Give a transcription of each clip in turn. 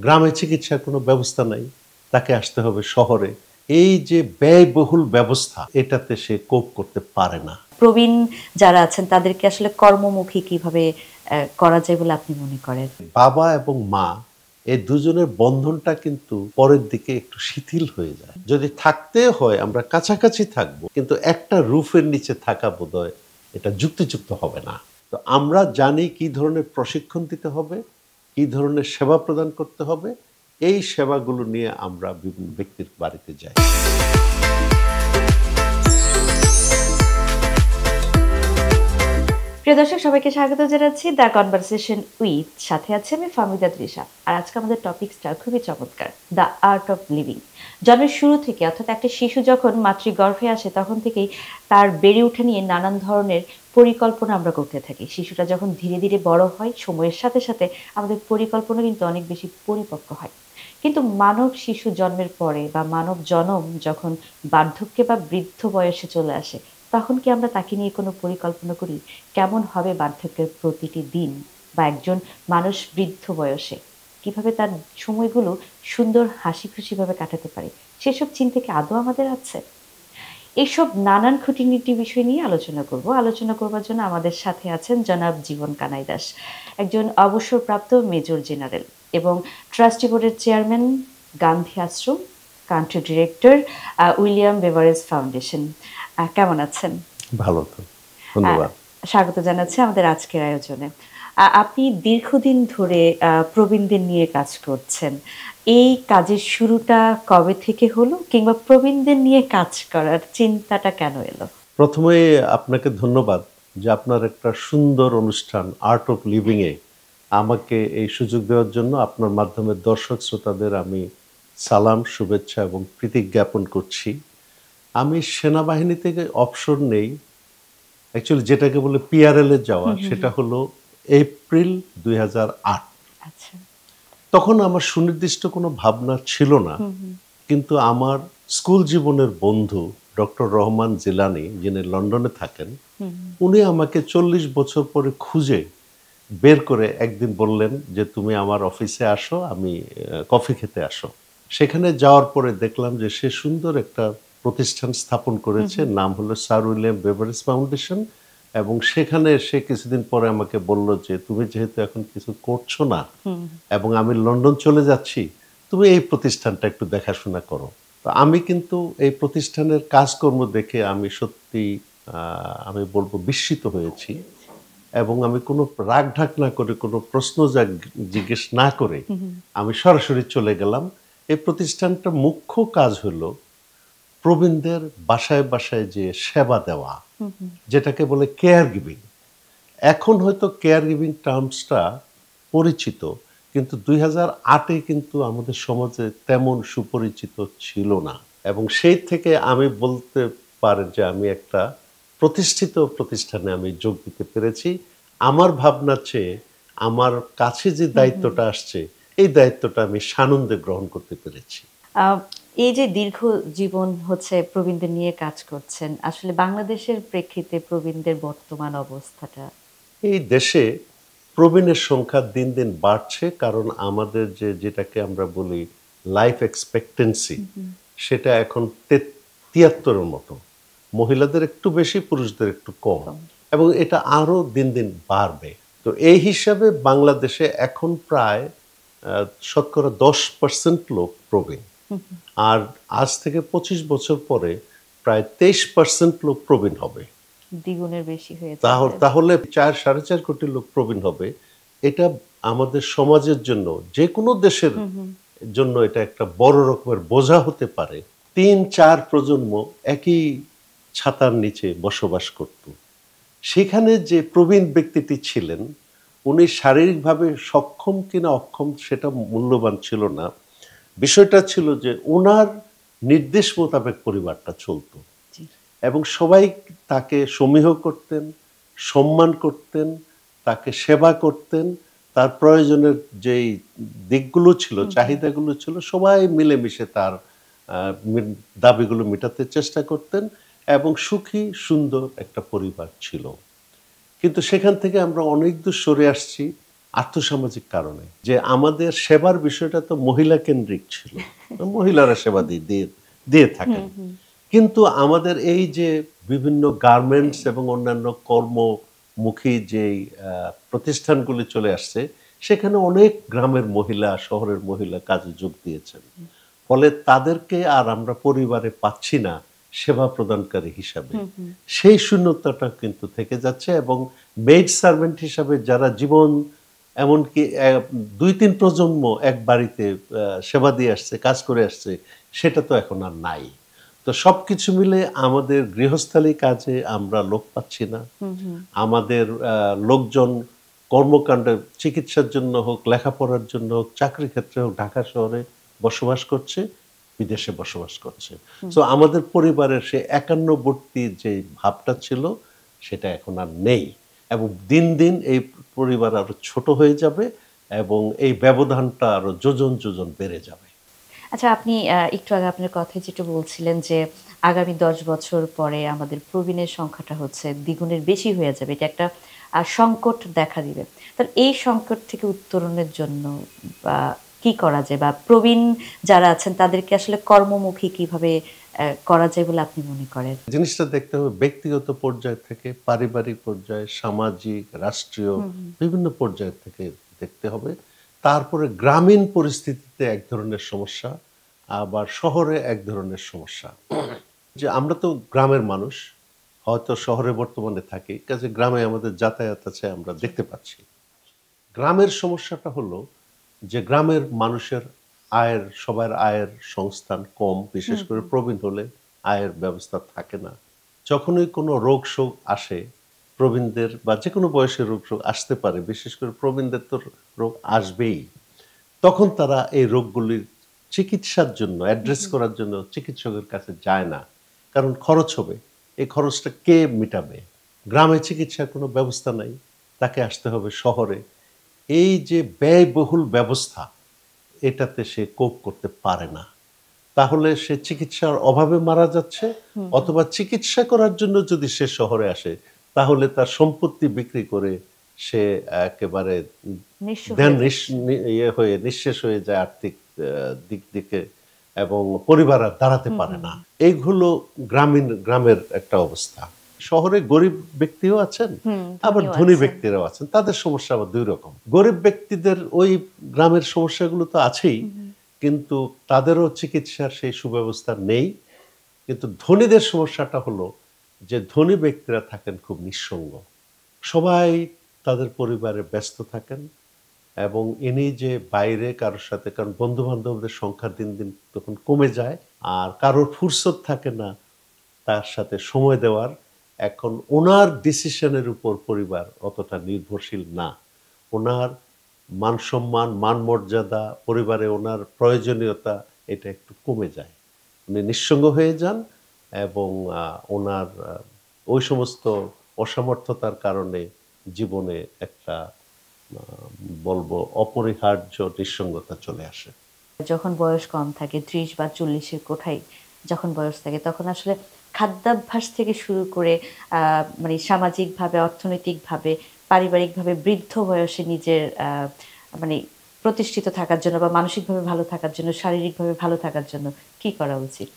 গ্রামে চিকিৎসার কোনো ব্যবস্থা নাই, তাকে আসতে হবে শহরে। এই যে ব্যয়বহুল ব্যবস্থা, এটাতে সে কোপ করতে পারে না। প্রবীণ যারা আছেন তাদেরকে আসলে কর্মমুখী কিভাবে করা যায় বলে আপনি মনে করেন? বাবা এবং মা এই দুজনের বন্ধনটা কিন্তু পরের দিকে একটু শিথিল হয়ে যায়। যদি থাকতে হয় আমরা কাছাকাছি থাকবো, কিন্তু একটা রুফের নিচে থাকা বোধহয় এটা যুক্তিযুক্ত হবে না। তো আমরা জানি কি ধরনের প্রশিক্ষণ দিতে হবে, কি ধরনের সেবা প্রদান করতে হবে, এই সেবাগুলো নিয়ে আমরা বিভিন্ন ব্যক্তির বাড়িতে যাই। প্রিয় দর্শক, সবাইকে স্বাগত জানাচ্ছি দ্য কনভারসেশন উইথ, সাথে আছে আমি ফাহমিদা তৃষা। আর আজকে আমাদের টপিকসটা খুবই চমৎকার, দ্য আর্ট অফ লিভিং। জন্মের শুরু থেকে, অর্থাৎ একটা শিশু যখন মাতৃগর্ভে আসে তখন থেকেই তার বেড়ে ওঠা নিয়ে নানান ধরনের পরিকল্পনা আমরা করতে থাকি। শিশুটা যখন ধীরে ধীরে বড় হয়, সময়ের সাথে সাথে আমাদের পরিকল্পনা কিন্তু অনেক বেশি পরিপক্ক হয়। কিন্তু মানব শিশু জন্মের পরে বা মানব জনম যখন বার্ধক্যে বা বৃদ্ধ বয়সে চলে আসে, তখন কি আমরা তাকে নিয়ে কোনো পরিকল্পনা করি? কেমন হবে বার্ধক্যের প্রতিটি দিন, বা একজন মানুষ বৃদ্ধ বয়সে কিভাবে তার সময়গুলো সুন্দর হাসি খুশিভাবে কাটাতে পারে, সেসব চিন্তা কি আদৌ আমাদের আছে? এইসব নানান খুঁটিনাটি বিষয় নিয়ে আলোচনা করবার জন্য আমাদের সাথে আছেন জনাব জীবন কানাই দাস, একজন অবসরপ্রাপ্ত মেজর জেনারেল এবং ট্রাস্টি বোর্ডের chairman, Gandhi Ashram, country director, William Beveridge foundation. কেমন আছেন? ভালো তো, ধন্যবাদ। স্বাগত জানাচ্ছি আমাদের আজকের আয়োজনে। আপনি দীর্ঘদিন ধরে প্রবীণদের নিয়ে কাজ করছেন। এই কাজের শুরুটা কবে থেকে হলো, কিংবা প্রবীণদের নিয়ে কাজ করার চিন্তাটা কেন এলো? প্রথমে আপনাকে ধন্যবাদ যে আপনার একটা সুন্দর অনুষ্ঠান আর্ট অফ লিভিং এ আমাকে এই সুযোগ দেওয়ার জন্য আপনার মাধ্যমে দর্শক শ্রোতাদের আমি সালাম, শুভেচ্ছা এবং প্রীতি জ্ঞাপন করছি। আমি সেনাবাহিনী থেকে অবসর নেই, অ্যাকচুয়ালি যেটাকে বলে পিআরএল এ যাওয়া, সেটা হলো এপ্রিল 2008। আচ্ছা। তখন আমার সুনির্দিষ্ট কোনো ভাবনা ছিল না, কিন্তু আমার স্কুল জীবনের বন্ধু ডক্টর রহমান জিলানি, যিনি লন্ডনে থাকেন, উনি আমাকে 40 বছর পরে খুঁজে বের করে একদিন বললেন যে তুমি আমার অফিসে আসো, আমি কফি খেতে আসো। সেখানে যাওয়ার পরে দেখলাম যে সে সুন্দর একটা প্রতিষ্ঠান স্থাপন করেছে, নাম হলো স্যার উইলিয়াম বেভারেজ ফাউন্ডেশন। এবং সেখানে সে কিছুদিন পরে আমাকে বলল যে তুমি যেহেতু এখন কিছু করছো না এবং আমি লন্ডন চলে যাচ্ছি, তুমি এই প্রতিষ্ঠানটা একটু দেখাশোনা করো। তো আমি কিন্তু এই প্রতিষ্ঠানের কাজকর্ম দেখে আমি সত্যি আমি বলবো বিস্মিত হয়েছি। এবং আমি কোনো রাগ ঢাক না করে, কোনো প্রশ্ন জিজ্ঞেস না করে আমি সরাসরি চলে গেলাম। এই প্রতিষ্ঠানটার মুখ্য কাজ হলো প্রবীণদের বাসায় বাসায় যে সেবা দেওয়া, যেটাকে বলে কেয়ার গিভিং। এখন হয়তো কেয়ার গিভিং টার্মসটা পরিচিত, কিন্তু 2008-এ কিন্তু আমাদের সমাজে তেমন সুপরিচিত ছিল না। এবং সেই থেকে আমি বলতে পারেন যে আমি একটা প্রতিষ্ঠিত প্রতিষ্ঠানে আমি যোগ দিতে পেরেছি। আমার ভাবনার চেয়ে আমার কাছে যে দায়িত্বটা আসছে, এই দায়িত্বটা আমি সানন্দে গ্রহণ করতে পেরেছি। এই যে দীর্ঘ জীবন হচ্ছে প্রবীণদের নিয়ে কাজ করছেন, আসলে বাংলাদেশের প্রেক্ষিতে প্রবীণদের বর্তমান অবস্থাটা? এই দেশে প্রবীণের সংখ্যা দিন দিন বাড়ছে, কারণ আমাদের যেটাকে আমরা বলি লাইফ এক্সপেক্টেন্সি, সেটা এখন 73-এর মতো। মহিলাদের একটু বেশি, পুরুষদের একটু কম, এবং এটা আরো দিন দিন বাড়বে। তো এই হিসাবে বাংলাদেশে এখন প্রায় শতকরা 10% লোক প্রবীণ। আর আজ থেকে 25 বছর পরে প্রায় 23% লোক প্রবীণ হবে। দ্বিগুণের বেশি হয়েছে। তাহলে 4-4.5 কোটি লোক প্রবীণ হবে। এটা আমাদের সমাজের জন্য, যে কোনো দেশের জন্য এটা একটা বড় রকমের বোঝা হতে পারে। 3-4 প্রজন্ম একই ছাতার নিচে বসবাস করত। সেখানে যে প্রবীণ ব্যক্তিটি ছিলেন, উনি শারীরিকভাবে সক্ষম কিনা অক্ষম সেটা মূল্যবান ছিল না। বিষয়টা ছিল যে ওনার নির্দেশ মোতাবেক পরিবারটা চলত, এবং সবাই তাকে সমীহ করতেন, সম্মান করতেন, তাকে সেবা করতেন। তার প্রয়োজনের যেই দিকগুলো ছিল, চাহিদাগুলো ছিল, সবাই মিলেমিশে তার দাবিগুলো মেটাতে চেষ্টা করতেন, এবং সুখী সুন্দর একটা পরিবার ছিল। কিন্তু সেখান থেকে আমরা অনেক দূর সরে আসছি। আর্থসামাজিক কারণে, যে আমাদের সেবার বিষয়টা তো মহিলা কেন্দ্রিক ছিল, মহিলারা সেবা দিয়ে থাকেন, কিন্তু আমাদের এই যে বিভিন্ন গার্মেন্টস এবং অন্যান্য কর্মমুখী যেই প্রতিষ্ঠানগুলি চলে আসছে, সেখানে অনেক গ্রামের মহিলা, শহরের মহিলা কাজে যোগ দিয়েছেন। ফলে তাদেরকে আর আমরা পরিবারে পাচ্ছি না সেবা প্রদানকারী হিসাবে। সেই শূন্যতাটা কিন্তু থেকে যাচ্ছে, এবং মেড সার্ভেন্ট হিসাবে যারা জীবন, এমনকি 2-3 প্রজন্ম এক বাড়িতে সেবা দিয়ে আসছে, কাজ করে আসছে, সেটা তো এখন আর নাই। তো সবকিছু মিলে আমাদের গৃহস্থালী কাজে আমরা লোক পাচ্ছি না। আমাদের লোকজন কর্মকাণ্ডে, চিকিৎসার জন্য হোক, লেখাপড়ার জন্য হোক, চাকরি ক্ষেত্রে হোক, ঢাকা শহরে বসবাস করছে, বিদেশে বসবাস করছে। তো আমাদের পরিবারের সে একান্নবর্তী যে ভাবটা ছিল, সেটা এখন আর নেই, এবং দিন দিন এই পরিবার আরো ছোট হয়ে যাবে, এবং এই ব্যবধানটা আরো যোজন যোজন বেড়ে যাবে। আচ্ছা, আপনি একটু আগে আপনার কথায় যেটা বলছিলেন যে আগামী 10 বছর পরে আমাদের প্রবীণের সংখ্যাটা হচ্ছে দ্বিগুণের বেশি হয়ে যাবে, এটা একটা সংকট দেখা দিবে। তাহলে এই সংকট থেকে উত্তরণের জন্য কি করা যায়, বা প্রবীণ যারা আছেন তাদেরকে আসলে কর্মমুখী কিভাবে করা যায় বলে আপনি মনে করেন? জিনিসটা দেখতে হবে ব্যক্তিগত পর্যায় থেকে, পারিবারিক পর্যায়ে, সামাজিক, রাষ্ট্রীয় বিভিন্ন পর্যায় থেকে দেখতে হবে। তারপরে গ্রামীণ পরিস্থিতিতে এক ধরনের সমস্যা, আবার শহরে এক ধরনের সমস্যা। যে আমরা তো গ্রামের মানুষ, হয়তো শহরে বর্তমানে থাকি, কাজে গ্রামে আমাদের যাতায়াত আছে, আমরা দেখতে পাচ্ছি। গ্রামের সমস্যাটা হলো যে গ্রামের মানুষের সবার আয়ের সংস্থান কম, বিশেষ করে প্রবীণ হলে আয়ের ব্যবস্থা থাকে না। যখনই কোনো রোগ শোক আসে, প্রবীণদের বা যে কোনো বয়সের রোগ শোক আসতে পারে, বিশেষ করে প্রবীণদের তো রোগ আসবেই, তখন তারা এই রোগগুলির চিকিৎসার জন্য, অ্যাড্রেস করার জন্য চিকিৎসকের কাছে যায় না, কারণ খরচ হবে। এই খরচটা কে মিটাবে? গ্রামে চিকিৎসার কোনো ব্যবস্থা নাই, তাকে আসতে হবে শহরে। এই যে ব্যয়বহুল ব্যবস্থা, এটাতে সে কোপ করতে পারে না। তাহলে সে চিকিৎসার অভাবে মারা যাচ্ছে, অথবা চিকিৎসা করার জন্য যদি সে শহরে আসে, তাহলে তার সম্পত্তি বিক্রি করে সে একেবারে নিঃশেষ হয়ে যায় আর্থিক দিক থেকে, এবং পরিবার আর দাঁড়াতে পারে না। এইগুলো গ্রামের একটা অবস্থা। শহরে গরিব ব্যক্তিও আছেন, আবার ধনী ব্যক্তিরাও আছেন, তাদের সমস্যা আবার দুই রকম। গরিব ব্যক্তিদের ওই গ্রামের সমস্যাগুলো তো আছেই, কিন্তু তাদেরও চিকিৎসার সেই সুব্যবস্থা নেই। কিন্তু ধনীদের সমস্যাটা হলো যে ধনী ব্যক্তিরা থাকেন খুব নিঃসঙ্গ, সবাই তাদের পরিবারে ব্যস্ত থাকেন, এবং ইনি যে বাইরে কারোর সাথে, কারণ বন্ধু বান্ধবদের সংখ্যা দিন দিন তখন কমে যায়, আর কারোর ফুরসত থাকে না তার সাথে সময় দেওয়ার। এখন ওনার ডিসিশনের উপর পরিবার অতটা নির্ভরশীল না। ওনার মান সম্মান, মান মর্যাদা, পরিবারে ওনার প্রয়োজনীয়তা, এটা একটু কমে যায়। উনি নিঃসঙ্গ হয়ে যান, এবং ওনার ওই সমস্ত অসামর্থ্যতার কারণে জীবনে একটা বলবো অপরিহার্য নিঃসঙ্গতা চলে আসে। যখন বয়স কম থাকে, 30 বা 40-এর কোঠায় যখন বয়স থাকে, তখন আসলে খাদ্যাভ্যাস থেকে শুরু করে মানে সামাজিকভাবে, অর্থনৈতিকভাবে, পারিবারিকভাবে বৃদ্ধ বয়সে নিজের মানে প্রতিষ্ঠিত থাকার জন্য বা মানসিকভাবে ভালো থাকার জন্য, শারীরিকভাবে ভালো থাকার জন্য কি করা উচিত?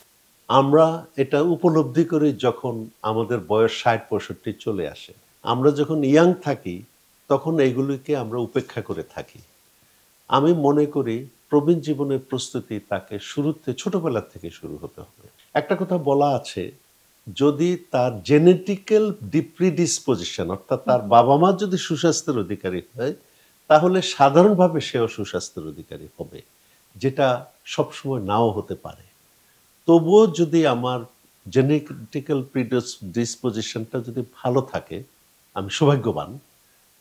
আমরা এটা উপলব্ধি করি যখন আমাদের বয়স 60-65 চলে আসে। আমরা যখন ইয়াং থাকি, তখন এইগুলিকে আমরা উপেক্ষা করে থাকি। আমি মনে করি প্রবীণ জীবনের প্রস্তুতি তাকে ছোটবেলা থেকে শুরু হতে হবে। একটা কথা বলা আছে, যদি তার জেনেটিক্যাল প্রিডিসপোজিশন, অর্থাৎ তার বাবা মা যদি সুস্বাস্থ্যের অধিকারী হয়, তাহলে সাধারণভাবে সেও সুস্বাস্থ্যের অধিকারী হবে, যেটা সবসময় নাও হতে পারে। তবুও যদি আমার জেনেটিক্যাল প্রিডিসপোজিশনটা যদি ভালো থাকে, আমি সৌভাগ্যবান,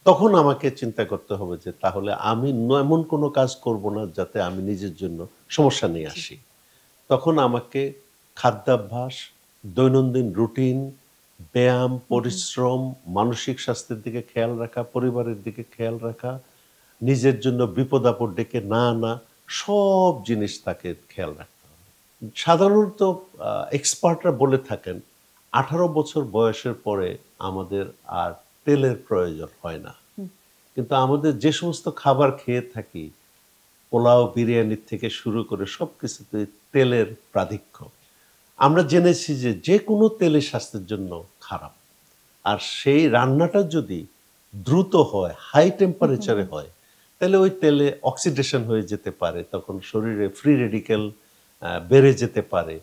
তখন আমাকে চিন্তা করতে হবে যে তাহলে আমি এমন কোনো কাজ করব না যাতে আমি নিজের জন্য সমস্যা নিয়ে আসি। তখন আমাকে খাদ্যাভ্যাস, দৈনন্দিন রুটিন, ব্যায়াম, পরিশ্রম, মানসিক স্বাস্থ্যের দিকে খেয়াল রাখা, পরিবারের দিকে খেয়াল রাখা, নিজের জন্য বিপদ আপদ ডেকে না আনা, সব জিনিস তাকে খেয়াল রাখতে হবে। সাধারণত এক্সপার্টরা বলে থাকেন 18 বছর বয়সের পরে আমাদের আর তেলের প্রয়োজন হয় না। কিন্তু আমাদের যে সমস্ত খাবার খেয়ে থাকি, পোলাও বিরিয়ানির থেকে শুরু করে সবকিছুতে তেলের প্রাধিক্য। আমরা জেনেছি যে যে কোনো তেলই স্বাস্থ্যের জন্য খারাপ। আর সেই রান্নাটা যদি দ্রুত হয়, হাই টেম্পারেচারে হয়, তাহলে ওই তেলে অক্সিডেশন হয়ে যেতে পারে, তখন শরীরে ফ্রি রেডিক্যাল বেড়ে যেতে পারে।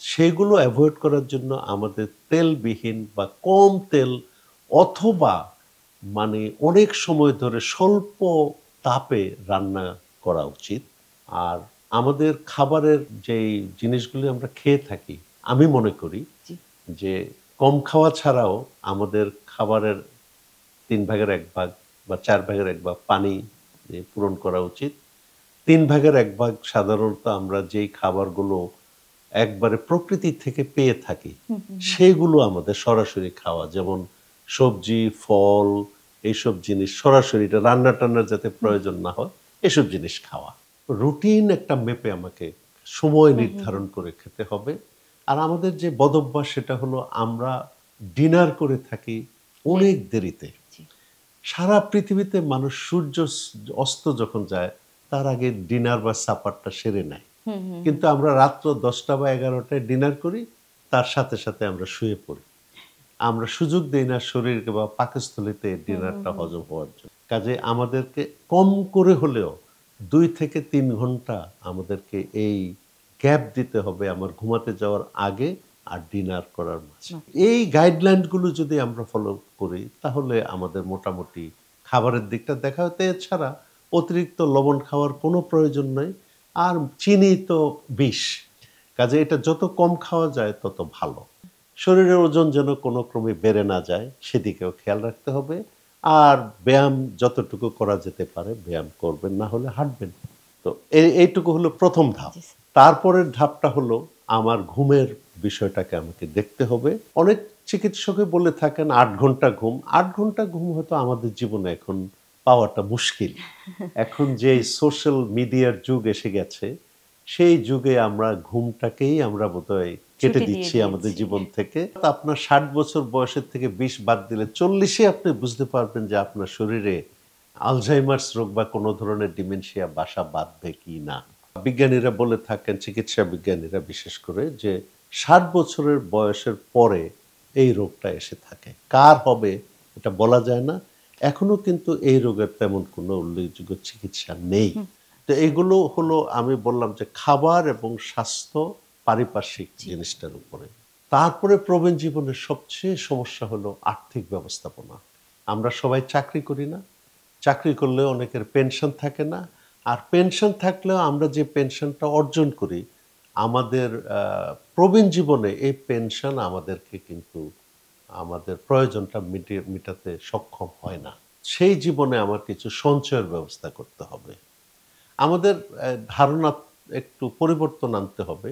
সেগুলো অ্যাভয়েড করার জন্য আমাদের তেলবিহীন বা কম তেল অথবা মানে অনেক সময় ধরে স্বল্প তাপে রান্না করা উচিত। আর আমাদের খাবারের যেই জিনিসগুলি আমরা খেয়ে থাকি, আমি মনে করি জি। যে কম খাওয়া ছাড়াও আমাদের খাবারের ৩ ভাগের ১ ভাগ বা ৪ ভাগের ১ ভাগ পানি দিয়ে পূরণ করা উচিত। ৩ ভাগের ১ ভাগ সাধারণত আমরা যেই খাবারগুলো একবারে প্রকৃতি থেকে পেয়ে থাকি, সেইগুলো আমাদের সরাসরি খাওয়া। যেমন সবজি, ফল, এইসব জিনিস সরাসরি, এটা রান্না-টান্নার যাতে প্রয়োজন না হয়, এসব জিনিস খাওয়া। রুটিন একটা মেপে আমাকে সময় নির্ধারণ করে খেতে হবে। আর আমাদের যে বদভ্যাস সেটা হলো আমরা ডিনার করে থাকি অনেক দেরিতে। জি। সারা পৃথিবীতে মানুষ সূর্য অস্ত যখন যায় তার আগে ডিনার বা সাপারটা সেরে নেয়। কিন্তু আমরা রাত্র ১০টা বা ১১টায় ডিনার করি, তার সাথে সাথে আমরা শুয়ে পড়ি। আমরা সুযোগ দেই না শরীরকে বা পাকস্থলীতে ডিনারটা হজম হওয়ার জন্য। কাজে আমাদেরকে কম করে হলেও ২ থেকে ৩ ঘন্টা আমাদেরকে এই গ্যাপ দিতে হবে আমার ঘুমাতে যাওয়ার আগে আর ডিনার করার মাঝে। এই গাইডলাইনগুলো যদি আমরা ফলো করি তাহলে আমাদের মোটামুটি খাবারের দিকটা দেখা হতে, এছাড়া অতিরিক্ত লবণ খাওয়ার কোনো প্রয়োজন নাই। আর চিনি তো বিষ। কাজে এটা যত কম খাওয়া যায় তত ভালো। শরীরের ওজন যেন কোনো ক্রমে বেড়ে না যায় সেদিকেও খেয়াল রাখতে হবে। আর ব্যায়াম যতটুকু করা যেতে পারে ব্যায়াম করবেন, না হলে হাঁটবেন। তো এইটুকু হলো ১ম ধাপ। জি, স্যার। তারপরের ধাপটা হলো আমার ঘুমের বিষয়টাকে আমাকে দেখতে হবে। অনেক চিকিৎসকই বলে থাকেন ৮ ঘন্টা ঘুম। ৮ ঘন্টা ঘুম হয়তো আমাদের জীবনে এখন পাওয়াটা মুশকিল। এখন যে সোশ্যাল মিডিয়ার যুগ এসে গেছে, সেই যুগে আমরা ঘুমটাকেই আমরা বোধহয় কেটে ছুটি দিয়ে দিচ্ছি আমাদের দিয়েছি। জীবন থেকে। তো আপনার ৬০ বছর বয়সের থেকে ২০ বাদ দিলে ৪০ আপনি বুঝতে পারবেন যে আপনার শরীরে আলঝাইমার্স রোগ বা কোনো ধরনের ডিমেনশিয়া বাসা বাঁধবে কি না। বিজ্ঞানীরা বলে থাকেন, চিকিৎসা বিজ্ঞানীরা বিশেষ করে, যে ৬০ বছরের বয়সের পরে এই রোগটা এসে থাকে। কার হবে এটা বলা যায় না। এখনো কিন্তু এই রোগের তেমন কোনো উল্লেখযোগ্য চিকিৎসা নেই। তো এগুলো হলো আমি বললাম যে খাবার এবং স্বাস্থ্য পারিপার্শ্বিক জিনিসটার উপরে। তারপরে প্রবীণ জীবনের সবচেয়ে সমস্যা হলো আর্থিক ব্যবস্থাপনা। আমরা সবাই চাকরি করি না। চাকরি করলেও অনেকের পেনশন থাকে না। আর পেনশন থাকলেও আমরা যে পেনশনটা অর্জন করি, আমাদের প্রবীণ জীবনে এই পেনশন আমাদেরকে কিন্তু আমাদের প্রয়োজনটা মিটাতে সক্ষম হয় না। সেই জীবনে আমার কিছু সঞ্চয়ের ব্যবস্থা করতে হবে। আমাদের ধারণা একটু পরিবর্তন আনতে হবে।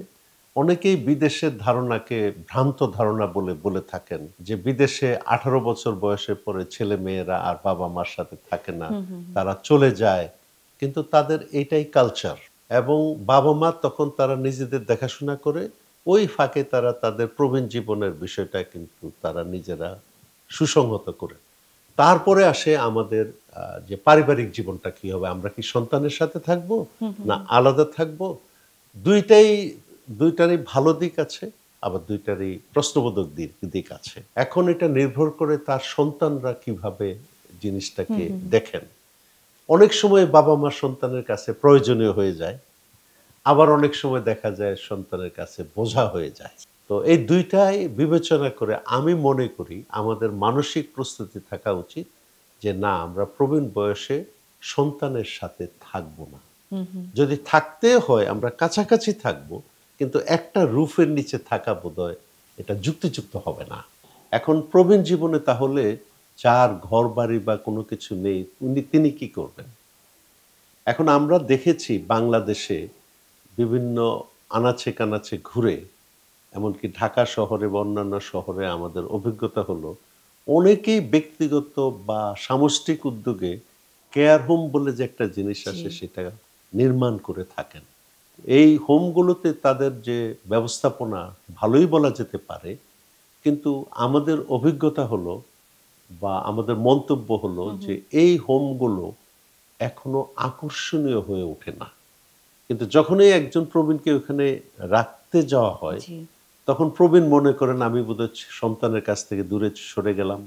অনেকেই বিদেশের ধারণাকে ভ্রান্ত ধারণা বলে থাকেন যে বিদেশে ১৮ বছর বয়সের পরে ছেলে-মেয়েরা আর বাবা-মার সাথে থাকে না। তারা চলে যায়। কিন্তু তাদের এটাই কালচার। এবং বাবা-মা তখন তারা নিজেদের দেখাশোনা করে, ওই ফাঁকে তারা তাদের প্রবীণ জীবনের বিষয়টা কিন্তু তারা নিজেরা সুসংহত করে। তারপরে আসে আমাদের যে পারিবারিক জীবনটা কি হবে? আমরা কি সন্তানের সাথে থাকবো? না আলাদা থাকবো? দুইটারই ভালো দিক আছে, আবার দুইটারই প্রশ্নবোধক দিক আছে। এখন এটা নির্ভর করে তার সন্তানরা কিভাবে জিনিসটাকে দেখেন। অনেক সময় বাবা-মা সন্তানের কাছে প্রয়োজনীয় হয়ে যায়। আবার অনেক সময় দেখা যায় সন্তানের কাছে বোঝা হয়ে যায়। তো এই দুইটাই বিবেচনা করে আমি মনে করি আমাদের মানসিক প্রস্তুতি থাকা উচিত যে না, আমরা প্রবীণ বয়সে সন্তানের সাথে থাকবো না। যদি থাকতে হয় আমরা কাছাকাছি থাকবো, কিন্তু একটা রুফের নিচে থাকা বোধহয় এটা যুক্তিযুক্ত হবে না। এখন প্রবীণ জীবনে তাহলে যার ঘরবাড়ি বা কোনো কিছু নেই তিনি কি করবেন? এখন আমরা দেখেছি বাংলাদেশে বিভিন্ন আনাচে-কানাচে ঘুরে, এমনকি ঢাকা শহরে বা অন্যান্য শহরে আমাদের অভিজ্ঞতা হলো, অনেকেই ব্যক্তিগত বা সামষ্টিক উদ্যোগে কেয়ার হোম বলে যে একটা জিনিস জি। আছে সেটা নির্মাণ করে থাকেন। এই হোমগুলোতে তাদের যে ব্যবস্থাপনা ভালোই বলা যেতে পারে, কিন্তু আমাদের অভিজ্ঞতা হলো বা আমাদের মন্তব্য হলো যে এই হোমগুলো এখনো আকর্ষণীয় হয়ে ওঠে না। কিন্তু যখনই একজন প্রবীণকে ওখানে রাখতে যাওয়া হয়, জি। তখন প্রবীণ মনে করেন আমি বোধহয় সন্তানের কাছ থেকে দূরে সরে গেলাম,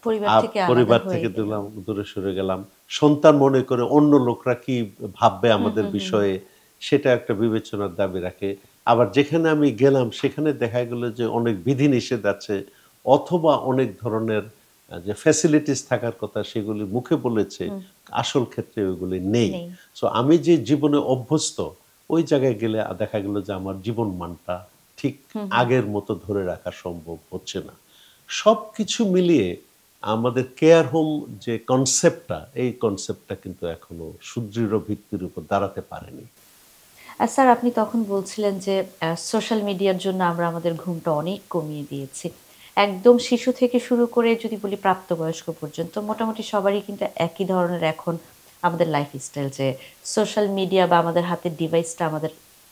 পরিবার থেকে আলাদা পরিবার হয়ে থেকে গেলাম। দূরে সরে গেলাম। সন্তান মনে করে অন্য লোকরা কি ভাববে হুম, আমাদের হুম, হুম, হুম। বিষয়ে, সেটা একটা বিবেচনার দাবি রাখে। আবার যেখানে আমি গেলাম সেখানে দেখা গেল যে অনেক বিধিনিষেধ আছে, অথবা অনেক ধরনের যে ফ্যাসিলিটিস থাকার কথা সেগুলি মুখে বলেছে, হুম, আসল ক্ষেত্রে ওইগুলি নেই। নেই। সো আমি যে জীবনে অভ্যস্ত, ওই জায়গায় গেলে দেখা গেল যে আমার জীবন মানটা ঠিক হুম, হুম। আগের মতো ধরে রাখা সম্ভব হচ্ছে না। সবকিছু মিলিয়ে আমাদের কেয়ার হোম যে কনসেপ্টটা, এই কনসেপ্টটা কিন্তু এখনো সুদৃঢ় ভিত্তির উপর দাঁড়াতে পারেনি। স্যার আপনি তখন বলছিলেন যে সোশ্যাল মিডিয়ার জন্য আমরা আমাদের ঘুমটা অনেক কমিয়ে দিয়েছি। একদম শিশু থেকে শুরু করে যদি বলি প্রাপ্তবয়স্ক পর্যন্ত মোটামুটি সবারই কিন্তু একই ধরনের এখন আমাদের লাইফস্টাইল যে সোশ্যাল মিডিয়া বা আমাদের হাতের ডিভাইসটা আমাদের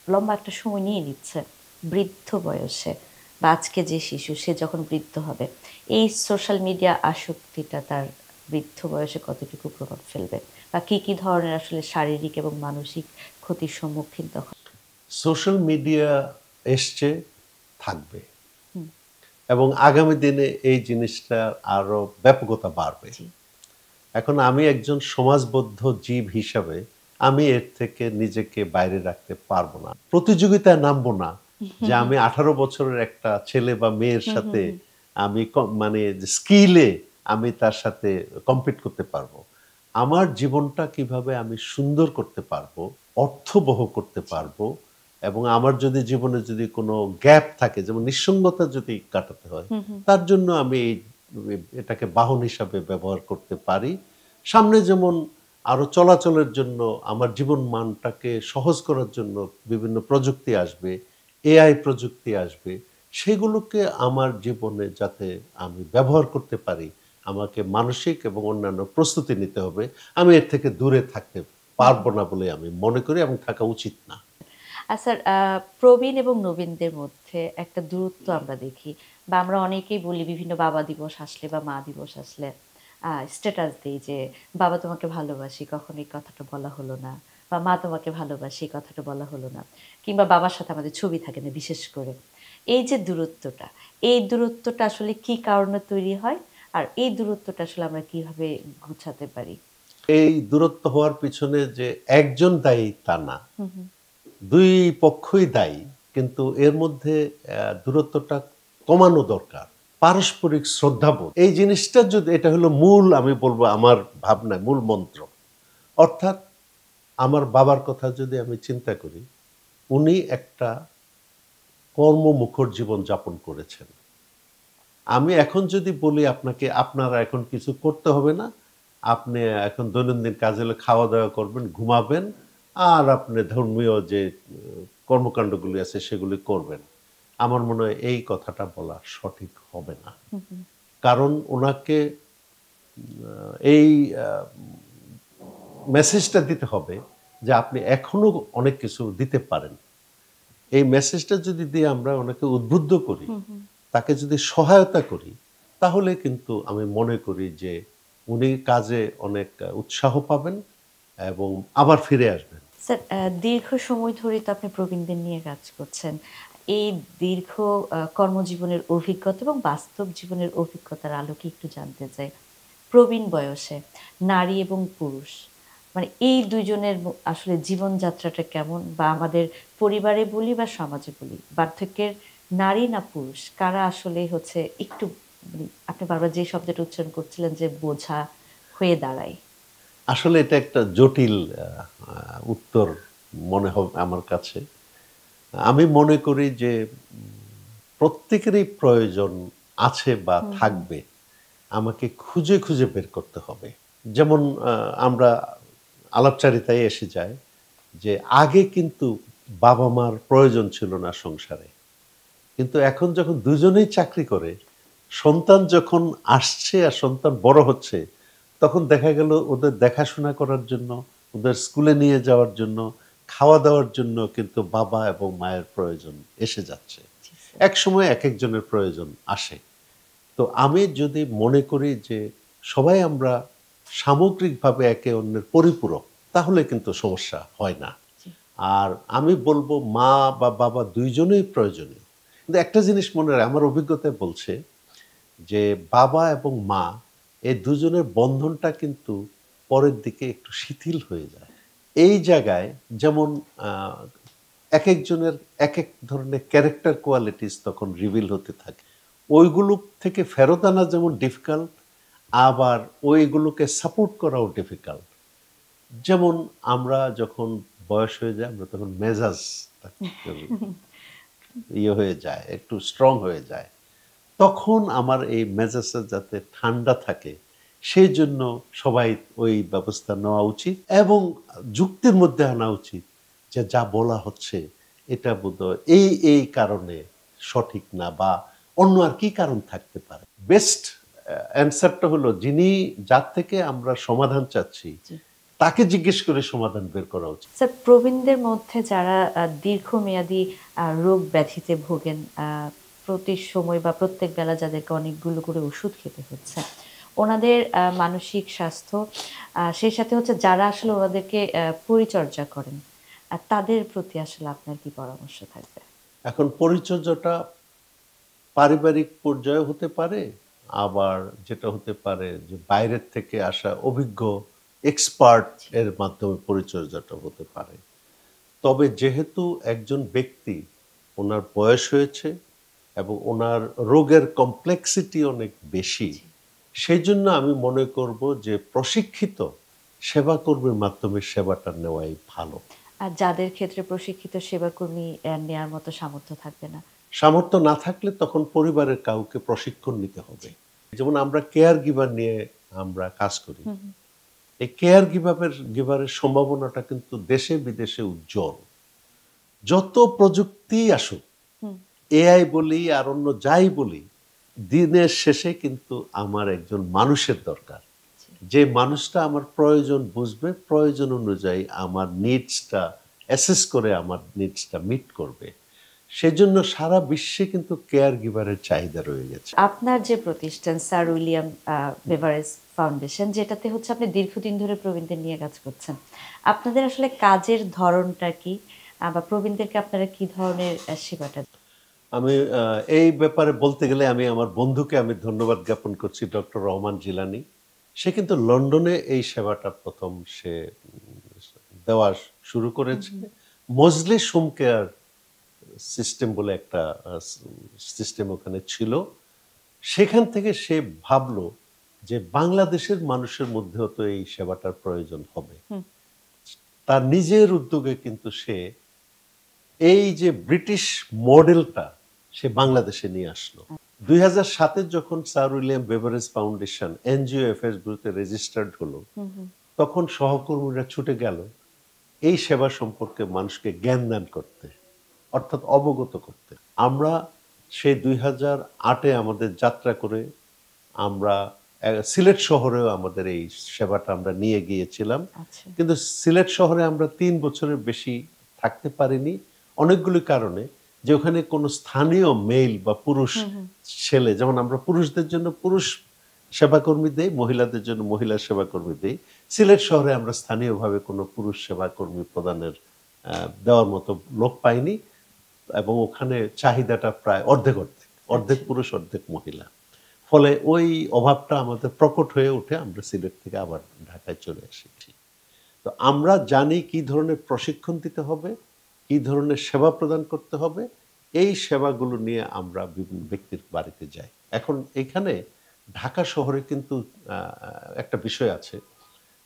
লম্বা একটা সময় নিয়ে নিচ্ছে। বৃদ্ধ বয়সে বা আজকে যে শিশু সে যখন বৃদ্ধ হবে, এই সোশ্যাল মিডিয়া আসক্তিটা তার বৃদ্ধ বয়সে কতটুকু প্রভাব ফেলবে? বা কি ধরনের আসলে শারীরিক এবং মানসিক ক্ষতির সম্মুখীন তখন? সোশ্যাল মিডিয়া এসছে, থাকবে হুম, এবং আগামী দিনে এই জিনিসটার আরো ব্যাপকতা বাড়বে। জি। এখন আমি একজন সমাজবদ্ধ জীব হিসাবে আমি এর থেকে নিজেকে বাইরে রাখতে পারবো না। প্রতিযোগিতায় নামবো না যে আমি 18 বছরের একটা ছেলে বা মেয়ের হুম, হুম, সাথে হুম। আমি মানে স্কিলে আমি তার সাথে কম্পিট করতে পারবো। আমার জীবনটা কিভাবে আমি সুন্দর করতে পারবো, অর্থবহ করতে জি। পারবো, এবং আমার যদি জীবনে যদি কোনো গ্যাপ থাকে, যেমন নিঃসঙ্গতা যদি কাটাতে হয়, হুম, হুম। তার জন্য আমি এটাকে বাহন হিসাবে ব্যবহার করতে পারি। সামনে যেমন আরো চলাচলের জন্য আমার জীবন মানটাকে সহজ করার জন্য বিভিন্ন প্রযুক্তি আসবে, এআই প্রযুক্তি আসবে। সেগুলোকে আমার জীবনে যাতে আমি ব্যবহার করতে পারি, আমাকে মানসিক এবং অন্যান্য প্রস্তুতি নিতে হবে। আমি এর থেকে দূরে থাকতে হুম, পারব হুম। না বলে আমি মনে করি, এবং থাকা উচিত না। স্যার প্রবীণ এবং নবীনদের মধ্যে একটা দূরত্ব আমরা দেখি বা আমরা অনেকেই বলি বিভিন্ন বাবা দিবস আসলে বা মা দিবস আসলে স্ট্যাটাস দেই যে, "বাবা তোমাকে ভালোবাসি।" কখনো এই কথাটা বলা হলো না। বা "মা তোমাকে ভালোবাসি" এই কথাটা বলা হলো না। কিংবা বাবার সাথে আমাদের ছবি থাকে না বিশেষ করে। এই যে দূরত্বটা, এই দূরত্বটা আসলে কি কারণে তৈরি হয়? আর এই দূরত্বটা আসলে আমরা কিভাবে গুছাতে পারি? এই দূরত্ব হওয়ার পিছনে যে একজন দায়ী তা না। হুম, হুম। ২ পক্ষই দায়ী। কিন্তু এর মধ্যে দূরত্বটা কমানো দরকার। পারস্পরিক শ্রদ্ধাবোধ। এই জিনিসটা যদি, এটা হলো মূল, আমি বলব আমার ভাবনায় মূল মন্ত্র। অর্থাৎ আমার বাবার কথা যদি আমি চিন্তা করি, উনি একটা কর্মমুখর জীবন যাপন করেছেন। আমি এখন যদি বলি আপনাকে, আপনারা এখন কিছু করতে হবে না। আপনি এখন দৈনন্দিন কাজ হলে খাওয়া-দাওয়া করবেন, ঘুমাবেন, আর আপনি ধর্মীয় যে কর্মকান্ডগুলি আছে সেগুলি করবেন। আমার মনে হয় এই কথাটা বলা সঠিক হবে না। হুম, হুম। কারণ উনাকে এই আ মেসেজটা দিতে হবে যে আপনি এখনো অনেক কিছু দিতে পারেন। এই মেসেজটা যদি দিয়ে আমরা ওনাকে উদ্বুদ্ধ করি, হুম, হুম। তাকে যদি সহায়তা করি, তাহলে কিন্তু আমি মনে করি যে উনি কাজে অনেক উৎসাহ পাবেন এবং আবার ফিরে আসবেন। স্যার দীর্ঘ সময় ধরেই তো আপনি প্রবীণদের নিয়ে কাজ করছেন। এই দীর্ঘ কর্মজীবনের অভিজ্ঞতা এবং বাস্তব জীবনের অভিজ্ঞতার আলোকে একটু জানতে চাই। প্রবীণ বয়সে নারী এবং পুরুষ মানে এই ২ জনের আসলে জীবনযাত্রাটা কেমন? বা আমাদের পরিবারে বলি বা সমাজে বলি, বার্ধক্যের নারী না পুরুষ কারা আসলে হচ্ছে একটু মানে আপনি বারবার যে শব্দটা উচ্চারণ করছিলেন যে বোঝা হয়ে দাঁড়ায়? আসলে এটা একটা জটিল আ আ উত্তর মনে হবে আমার কাছে। আমি মনে করি যে প্রত্যেকেরই প্রয়োজন আছে বা হুম, হুম। থাকবে। আমাকে খুঁজে, খুঁজে বের করতে হবে। যেমন আমরা আলাপচারিতায় এসে যাই যে আগে কিন্তু বাবা-মার প্রয়োজন ছিল না সংসারে। কিন্তু এখন যখন দুজনেই চাকরি করে, সন্তান যখন আসছে আর সন্তান বড় হচ্ছে, তখন দেখা গেল ওদের দেখাশোনা করার জন্য, ওদের স্কুলে নিয়ে যাওয়ার জন্য, খাওয়া-দাওয়ার জন্য কিন্তু বাবা এবং মায়ের প্রয়োজন এসে যাচ্ছে। জি, স্যার। একসময় একেকজনের প্রয়োজন আসে। তো আমি যদি মনে করি যে সবাই আমরা সামগ্রিকভাবে একে অন্যের পরিপূরক, তাহলে কিন্তু সমস্যা হয় না। আর আমি বলবো মা বা বাবা দুইজনেই প্রয়োজনীয়। কিন্তু একটা জিনিস মনে রাখ, আমার অভিজ্ঞতায় বলছে যে বাবা এবং মা এই দুজনের বন্ধনটা কিন্তু পরের দিকে একটু শিথিল হয়ে যায়। এই জায়গায় যেমন এক একজনের এক এক ধরনের ক্যারেক্টার কোয়ালিটিস তখন রিভিল হতে থাকে। ওইগুলো থেকে ফেরত আনা যেমন ডিফিকাল্ট, আবার ওইগুলোকে সাপোর্ট করাও ডিফিকাল্ট। যেমন আমরা যখন বয়স হয়ে যায়, আমরা তখন মেজাজ ইয়ে হয়ে যায়, একটু স্ট্রং হয়ে যায়। তখন আমার এই মেজাজটা যাতে ঠান্ডা থাকে সেই জন্য সবাই ওই ব্যবস্থা নেওয়া উচিত এবং যুক্তির মধ্যে আনা উচিত যে যা বলা হচ্ছে এটা বোধহয় এই কারণে সঠিক না, বা অন্য আর কি কারণ থাকতে পারে। বেস্ট অ্যান্সারটা হলো যিনি যার থেকে আমরা সমাধান চাচ্ছি তাকে জিজ্ঞেস করে সমাধান বের করা উচিত। স্যার, প্রবীণদের মধ্যে যারা দীর্ঘমেয়াদী রোগ ব্যাধিতে ভোগেন, প্রতি সময় বা প্রত্যেক বেলা যাদেরকে অনেকগুলো করে ওষুধ খেতে হচ্ছে, ওনাদের মানসিক স্বাস্থ্য, সেই সাথে হচ্ছে যারা আসলে ওনাদেরকে পরিচর্যা করেন, তাদের প্রতি আসলে আপনার কি পরামর্শ থাকবে? এখন পরিচর্যাটা পারিবারিক পর্যায়ে হতে পারে, আবার যেটা হতে পারে যে বাইরের থেকে আসা অভিজ্ঞ এক্সপার্ট এর মাধ্যমে পরিচর্যাটা হতে পারে। তবে যেহেতু একজন ব্যক্তি, ওনার বয়স হয়েছে এবং ওনার রোগের কমপ্লেক্সিটি অনেক বেশি, সেই জন্য আমি মনে করব যে প্রশিক্ষিত সেবাকর্মীর মাধ্যমে সেবাটা নেওয়াই ভালো। আর যাদের ক্ষেত্রে প্রশিক্ষিত সেবাকর্মী নেয়ার মতো সামর্থ্য থাকবে না, সামর্থ্য না থাকলে তখন পরিবারের কাউকে প্রশিক্ষণ নিতে হবে। যেমন আমরা কেয়ার গিভার নিয়ে আমরা কাজ করি, এই কেয়ার গিভারের সম্ভাবনাটা কিন্তু দেশে বিদেশে উজ্জ্বল। যত প্রযুক্তি আসুক, এআই বলি আর অন্য যাই বলি, দিনের শেষে কিন্তু আমার একজন মানুষের দরকার, যে মানুষটা আমার প্রয়োজন বুঝবে, প্রয়োজন অনুযায়ী আমার নিডসটা অ্যাসেস করে আমার নিডসটা মিট করবে। সেজন্য সারা বিশ্বে কিন্তু কেয়ার গিভারের চাহিদা রয়ে গেছে। আপনার যে প্রতিষ্ঠান স্যার উইলিয়াম বেভারেজ ফাউন্ডেশন, যেটাতে হচ্ছে আপনি দীর্ঘদিন ধরে প্রবীণদের নিয়ে কাজ করছেন, আপনাদের আসলে কাজের ধরনটা কি, বা প্রবীণদেরকে আপনারা কি ধরনের সেবাটা? আমি এই ব্যাপারে বলতে গেলে আমি আমার বন্ধুকে আমি ধন্যবাদ জ্ঞাপন করছি, ডক্টর রহমান জিলানী। সে কিন্তু লন্ডনে এই সেবাটা প্রথম সে দেওয়া শুরু করেছে। মজলিস হোম কেয়ার সিস্টেম বলে একটা সিস্টেম ওখানে ছিল। সেখান থেকে সে ভাবলো যে বাংলাদেশের মানুষের মধ্যেও তো এই সেবাটার প্রয়োজন হবে। তার নিজের উদ্যোগে কিন্তু সে এই যে ব্রিটিশ মডেলটা সে বাংলাদেশে নিয়ে আসলো। 2007 যখন sir William Beveridge foundation NGOFS গুলোতে রেজিস্টার্ড হলো, তখন সহকর্মীরা ছুটে গেল এই সেবা সম্পর্কে মানুষকে জ্ঞান দান করতে, অর্থাৎ অবগত করতে। আমরা সেই 2008-এ আমাদের যাত্রা করে আমরা সিলেট শহরেও আমাদের এই সেবাটা আমরা নিয়ে গিয়েছিলাম। কিন্তু সিলেট শহরে আমরা 3 বছরের বেশি থাকতে পারিনি অনেকগুলি কারণে, যে ওখানে কোনো স্থানীয় মেল বা পুরুষ ছেলে, যেমন আমরা পুরুষদের জন্য পুরুষ সেবাকর্মী দেই, মহিলাদের জন্য মহিলা সেবাকর্মী দেই, সিলেট শহরে আমরা স্থানীয়ভাবে কোনো পুরুষ সেবাকর্মী প্রদানের দেওয়ার মতো লোক পাইনি, এবং ওখানে চাহিদাটা প্রায় অর্ধেক পুরুষ অর্ধেক মহিলা। ফলে ওই অভাবটা আমাদের প্রকট হয়ে উঠে আমরা সিলেট থেকে আবার ঢাকায় চলে এসেছি। তো আমরা জানি কি ধরনের প্রশিক্ষণ দিতে হবে, কি ধরনের সেবা প্রদান করতে হবে, এই সেবাগুলো নিয়ে আমরা বিভিন্ন ব্যক্তির বাড়িতে যাই। এখন এখানে ঢাকা শহরে কিন্তু একটা বিষয় আছে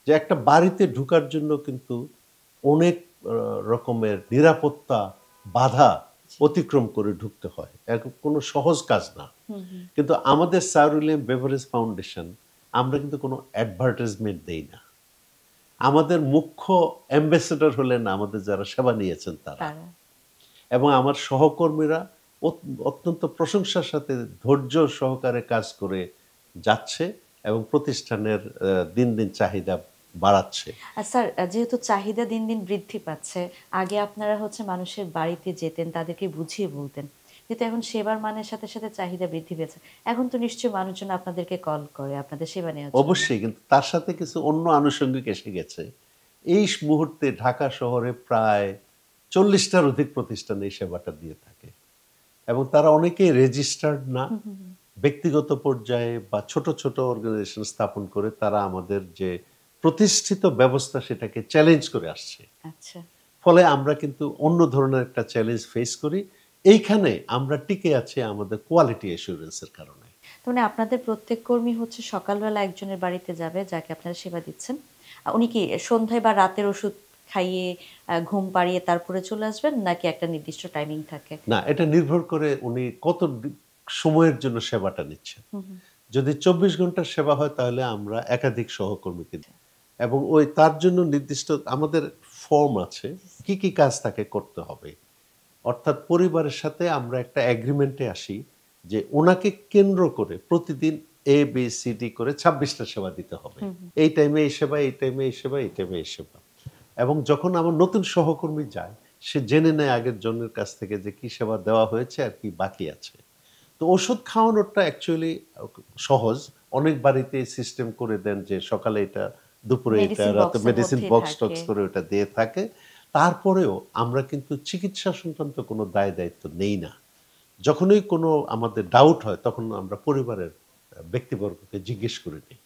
যে একটা বাড়িতে ঢোকার জন্য কিন্তু অনেক রকমের নিরাপত্তা বাধা অতিক্রম করে ঢুকতে হয়, কোনো সহজ কাজ না। কিন্তু আমাদের স্যার উইলিয়াম বেভারেজ ফাউন্ডেশন, আমরা কিন্তু কোনো অ্যাডভার্টাইজমেন্ট দেই না। আমাদের মুখ্য অ্যাম্বাসেডর হলেন আমাদের যারা সেবা নিয়েছেন তারা, এবং আমার সহকর্মীরা অত্যন্ত প্রশংসার সাথে ধৈর্য সহকারে কাজ করে যাচ্ছে এবং প্রতিষ্ঠানের দিন দিন চাহিদা বাড়াচ্ছে। স্যার, যেহেতু চাহিদা দিন দিন বৃদ্ধি পাচ্ছে, আগে আপনারা হচ্ছে মানুষের বাড়িতে যেতেন, তাদেরকে বুঝিয়ে বলতেন, কিন্তু এখন সেবার মানের সাথে সাথে চাহিদা বৃদ্ধি পেয়েছে, এখন তো নিশ্চয়ই মানুষজন আপনাদেরকে কল করে আপনাদের সেবা নেওয়ার জন্য। অবশ্যই, কিন্তু তার সাথে কিছু অন্য আনুষঙ্গিক এসে গেছে। এই মুহূর্তে ঢাকা শহরে প্রায় 40টার অধিক প্রতিষ্ঠান এই সেবাটা দিয়ে থাকে এবং তারা অনেকেই রেজিস্টার্ড না, ব্যক্তিগত পর্যায়ে বা ছোট ছোট অর্গানাইজেশন স্থাপন করে তারা আমাদের যে প্রতিষ্ঠিত ব্যবস্থা সেটাকে চ্যালেঞ্জ করে আসছে। আচ্ছা, ফলে আমরা কিন্তু অন্য ধরনের একটা চ্যালেঞ্জ ফেস করি। এইখানে আমরা টিকে আছি আমাদের কোয়ালিটি অ্যাসুরেন্সের কারণে। মানে আপনাদের প্রত্যেক কর্মী হচ্ছে সকালবেলা একজনের বাড়িতে যাবে যাকে আপনারা সেবা দিচ্ছেন, উনি কি সন্ধ্যায় বা রাতের ওষুধ খাইয়ে ঘুম পাড়িয়ে তারপরে চলে আসবেন, নাকি একটা নির্দিষ্ট টাইমিং থাকে? না, এটা নির্ভর করে উনি কত সময়ের জন্য সেবাটা নিচ্ছেন। যদি 24 ঘন্টার সেবা হয় তাহলে আমরা একাধিক সহকর্মীকে দিই এবং ওই তার জন্য নির্দিষ্ট আমাদের ফর্ম আছে, কি কি কাজ তাকে করতে হবে। অর্থাৎ পরিবারের সাথে আমরা একটা এগ্রিমেন্টে আসি যে ওনাকে কেন্দ্র করে প্রতিদিন ABCD করে 26টা সেবা দিতে হবে। এই টাইমে এই সেবা, এই টাইমে এই সেবা, এই টাইমে এই সেবা। এবং যখন আমার নতুন সহকর্মী যায় সে জেনে নেয় আগের জনের কাছ থেকে যে কি সেবা দেওয়া হয়েছে আর কি বাকি আছে। তো ওষুধ খাওয়ানোরটা অ্যাকচুয়ালি সহজ। অনেক বাড়িতে সিস্টেম করে দেন যে সকালে এটা, দুপুরে এটা, মেডিসিন রাতে বক্সের মেডিসিন মধ্যেই বক্স থাকে। টক্স করে ওটা দিয়ে থাকে। তারপরেও আমরা কিন্তু চিকিৎসা সংক্রান্ত কোনো দায় দায়িত্ব নেই না। যখনই কোনো আমাদের ডাউট হয় তখন আমরা পরিবারের ব্যক্তিবর্গকে জিজ্ঞেস করে নিই।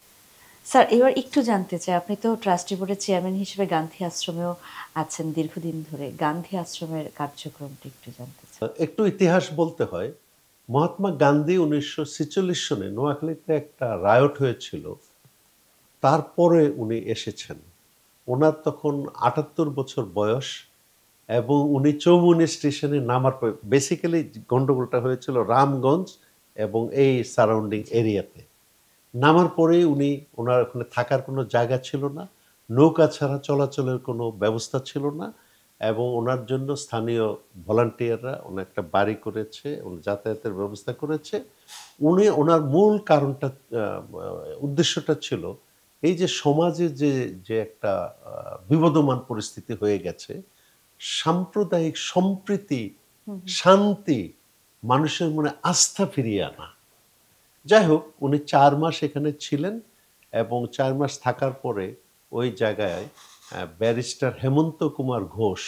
স্যার, এবার একটু জানতে চাই, আপনি তো ট্রাস্টি বোর্ডের চেয়ারম্যান হিসেবে গান্ধী আশ্রমেও আছেন দীর্ঘদিন ধরে, গান্ধী আশ্রমের কার্যক্রমটা একটু জানতে চাই। একটু ইতিহাস বলতে হয়। মহাত্মা গান্ধী 1946 সনে নোয়াখালীতে একটা রায়ট হয়েছিল, তারপরে উনি এসেছেন। ওনার তখন 78 বছর বয়স এবং উনি চৌমুহনী স্টেশনে নামার পর, বেসিক্যালি গন্ডগোলটা হয়েছিল রামগঞ্জ এবং এই সারাউন্ডিং এরিয়াতে। নামার পরেই উনি, ওনার ওখানে থাকার কোনো জায়গা ছিল না, নৌকা ছাড়া চলাচলের কোনো ব্যবস্থা ছিল না এবং ওনার জন্য স্থানীয় ভলান্টিয়াররা ওনার একটা বাড়ি করেছে, উনি যাতায়াতের ব্যবস্থা করেছে। উনি ওনার মূল কারণটা, উদ্দেশ্যটা ছিল এই যে সমাজে যে যে একটা বিবদমান পরিস্থিতি হয়ে গেছে, সাম্প্রদায়িক সম্প্রীতি, শান্তি, মানুষের মনে আস্থা ফিরিয়ে আনা। যাই হোক, উনি 4 মাস এখানে ছিলেন এবং 4 মাস থাকার পরে ওই জায়গায় ব্যারিস্টার হেমন্ত কুমার ঘোষ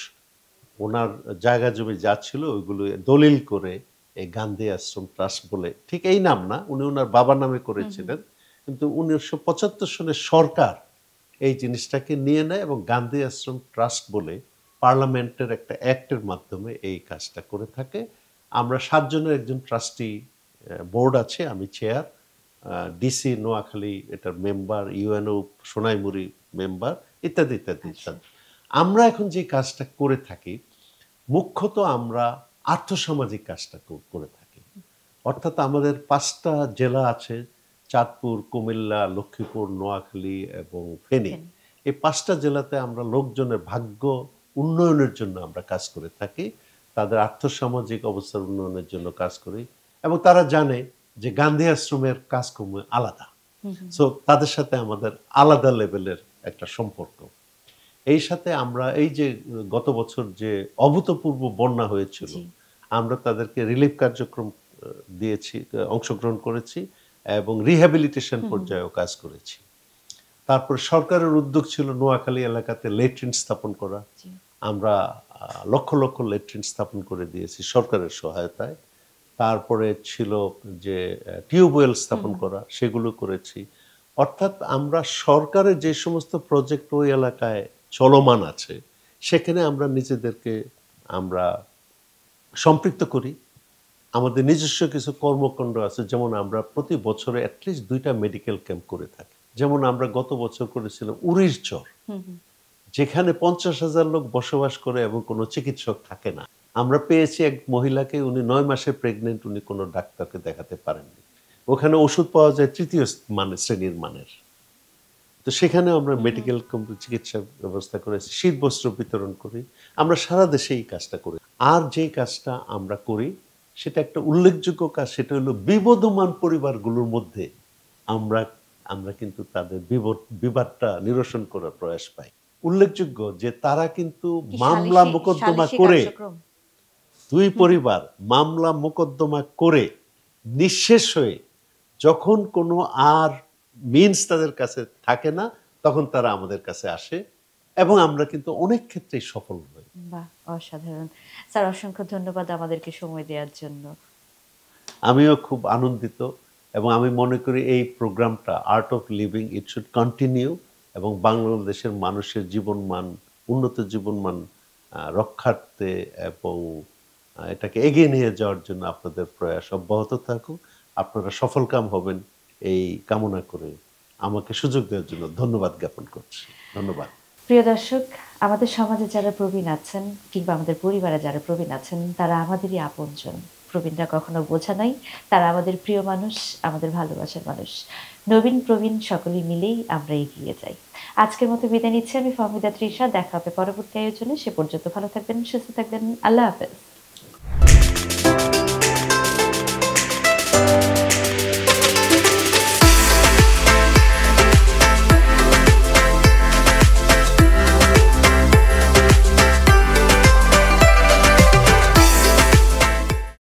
ওনার জায়গা জমি যা ছিল ওইগুলো দলিল করে এই গান্ধী আশ্রম ট্রাস্ট বলে, ঠিক এই নাম না, উনি ওনার বাবার নামে করেছিলেন, কিন্তু 1975 সনে সরকার এই জিনিসটাকে নিয়ে নেয় এবং গান্ধী আশ্রম ট্রাস্ট বলে পার্লামেন্টের একটা অ্যাক্টের মাধ্যমে এই কাজটা করে থাকে। আমরা 7 জনের একজন ট্রাস্টি বোর্ড আছে, আমি চেয়ার, ডিসি নোয়াখালী এটার মেম্বার, ইউএনও সোনাইমুড়ি মেম্বার, ইত্যাদি ইত্যাদি। আমরা এখন যে কাজটা করে থাকি মুখ্যত আমরা আর্থসামাজিক কাজটা করে থাকি। অর্থাৎ আমাদের 5টা জেলা আছে, চাঁদপুর, কুমিল্লা, লক্ষ্মীপুর, নোয়াখালী এবং ফেনী। এই 5টা জেলাতে আমরা লোকজনের ভাগ্য উন্নয়নের জন্য আমরা কাজ করে থাকি, তাদের আর্থসামাজিক অবস্থার উন্নয়নের জন্য কাজ করি এবং তারা জানে যে গান্ধী আশ্রমের কাজকর্ম আলাদা। সো তাদের সাথে আমাদের আলাদা লেভেলের একটা সম্পর্ক। এই সাথে আমরা এই যে গত বছর যে অভূতপূর্ব বন্যা হয়েছিল, আমরা তাদেরকে রিলিফ কার্যক্রম দিয়েছি, অংশগ্রহণ করেছি এবং রিহ্যাবিলিটেশন পর্যায়েও কাজ করেছি। তারপর সরকারের উদ্যোগ ছিল নোয়াখালী এলাকাতে লেট্রিন স্থাপন করা। আমরা লক্ষ লক্ষ লেট্রিন স্থাপন করে দিয়েছি সরকারের সহায়তায়। তারপরে ছিল যে টিউবওয়েল স্থাপন করা, সেগুলো করেছি। অর্থাৎ আমরা সরকারের যে সমস্ত প্রজেক্ট ওই এলাকায় চলমান আছে সেখানে আমরা নিজেদেরকে আমরা সম্পৃক্ত করি। আমাদের নিজস্ব কিছু কর্মকাণ্ড আছে, যেমন আমরা প্রতি বছরে অ্যাটলিস্ট 2টা মেডিকেল ক্যাম্প করে থাকি। যেমন আমরা গত বছর করেছিলাম উরির চর, যেখানে 50,000 লোক বসবাস করে এবং কোনো চিকিৎসক থাকে না। আমরা পেয়েছি এক মহিলাকে, উনি 9 মাসে প্রেগনেন্ট, উনি কোনো ডাক্তারকে দেখাতে পারেননি। ওখানে ওষুধ পাওয়া যায় 3য় শ্রেণীর মানের। তো সেখানে আমরা মেডিকেল চিকিৎসা ব্যবস্থা করেছি, শীত বস্ত্র বিতরণ করি। আমরা সারা দেশে এই কাজটা করি। আর যে কাজটা আমরা করি সেটা একটা উল্লেখযোগ্য কাজ, সেটা হলো বিবদমান পরিবারগুলোর মধ্যে আমরা আমরা কিন্তু তাদের বিবাদটা নিরসন করার প্রয়াস পাই। উল্লেখযোগ্য যে তারা কিন্তু মামলা মোকদ্দমা করে দুই পরিবার মামলা মোকদ্দমা করে নিঃশেষ হয়ে যখন কোনো আর মিনস তাদের কাছে থাকে না, তখন তারা আমাদের কাছে আসে এবং আমরা কিন্তু অনেক ক্ষেত্রেই সফল হই। বাহ, অসাধারণ স্যার, অসংখ্য ধন্যবাদ আমাদেরকে সময় দেওয়ার জন্য। আমিও খুব আনন্দিত এবং আমি মনে করি এই প্রোগ্রামটা art of living it should continue এবং বাংলাদেশের মানুষের জীবনমান, উন্নত জীবনমান রক্ষার্থে এবং এটাকে এগিয়ে নিয়ে যাওয়ার জন্য আপনাদের প্রয়াস অব্যাহত থাকুক। আপনারা সফলকাম হবেন এই কামনা করে আমাকে সুযোগ দেওয়ার জন্য ধন্যবাদ জ্ঞাপন করছি। ধন্যবাদ। প্রিয় দর্শক, আমাদের সমাজে যারা প্রবীণ আছেন কিংবা আমাদের পরিবারে যারা প্রবীণ আছেন তারা আমাদেরই আপনজন। প্রবীণরা কখনো বোঝা নয়, তারা আমাদের প্রিয় মানুষ, আমাদের ভালোবাসার মানুষ। নবীন প্রবীণ সকলেই মিলেই আমরা এগিয়ে যাই। আজকের মতো বিদায় নিচ্ছি আমি ফাহমিদা তৃষা। দেখা হবে পরবর্তী আয়োজনে। সে পর্যন্ত ভালো থাকবেন, সুস্থ থাকবেন। আল্লাহ হাফেজ।